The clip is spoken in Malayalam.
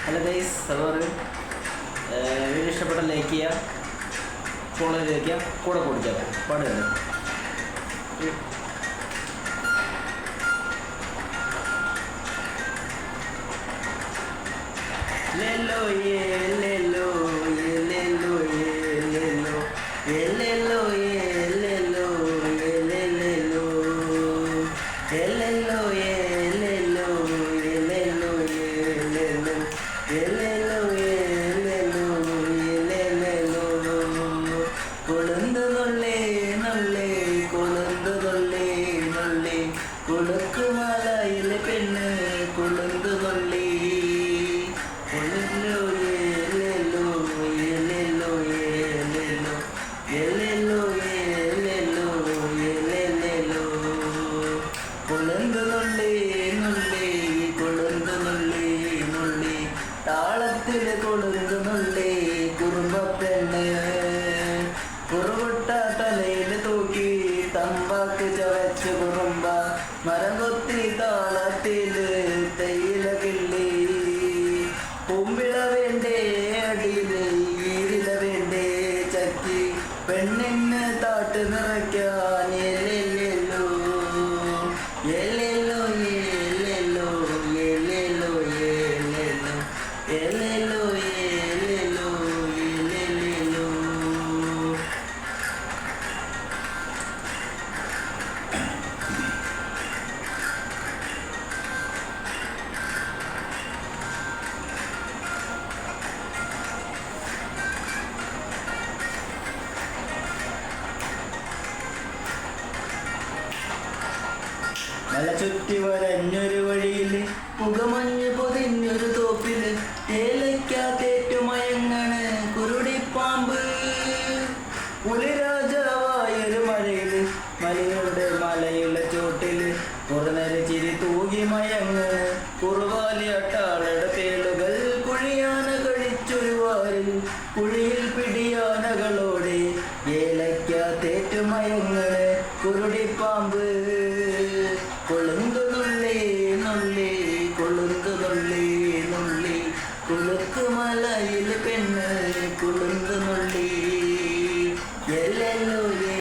ഹലോ ഗൈസ്, അതുപോലെ വീഡിയോ ഇഷ്ടപ്പെട്ട ലൈക്ക് ചെയ്യുക, ഫോളോ ചെയ്ത് വയ്ക്കുക, കൂടെ കുടിച്ചേക്കാം. പാടുകയല്ലേ. ലെല്ലോ ലെല്ലോ ലെല്ലോ ലെല്ലോ ലെല്ലോ ലെല്ലോ ലെല്ലോ ലെല്ലോ കൊളുന്തുള്ളേ നള്ളേ കൊളുന്തുള്ളേ നള്ളേ കൊളുക്കുമാലയിലെ പെണ്ണ് കൊളുന്തുള്ളേ കൊളുന്തോ ഏലെല്ലോ ഏലെല്ലോ ഏലെല്ലോ ഏലെല്ലോ ഏലെല്ലോ ഏലെല്ലോ കൊളുന്തുള്ളേ നള്ളേ കൊളുന്തുള്ളേ നള്ളേ താളത്തിൽ കൊളുന്തുള്ളേ കുറുമ്പ പെണ്ണ് കുറുകുട്ട തലയിൽ തൂക്കി തമ്പാക്ക് ചവച്ച് കുറുമ്പ മരം കൊത്തി താളത്തിൽ തൈല കിള്ളി കുമ്പിള വേണ്ടേ അടിയില് ഈരില വേണ്ടേ ചക്കി പെണ്ണിന് താട്ട് നിറയ്ക്കാൻ എല്ലെല്ലോ എല്ലെല്ലോ എല്ലെല്ലോ എല്ലെല്ലോ എല്ലെല്ലോ എല്ലെല്ലോ എല്ലെല്ലോ എല്ലെല്ലോ. മല ചുറ്റി വരഞ്ഞൊരു വഴിയില് പുകമഞ്ഞ് പൊതിഞ്ഞൊരു തോപ്പില് ഏലയ്ക്കകത്തേറ്റുമയങ്ങണ് കുരുടിപ്പാമ്പ്. പുലിരാജാവായൊരു മഴയില് മലയുടെ മലയുടെ ചോട്ടില് കുറനര ചിരി തൂകി മയങ്ങണ് കുറുവാലിയട്ടാളുടെ പേളുകൾ കുഴിയാന കഴിച്ചൊരു വാരിൽ കുഴിയിൽ പിടിയാനകളോടെ ഏലയ്ക്കകത്തേറ്റുമയങ്ങണ് കുരുടി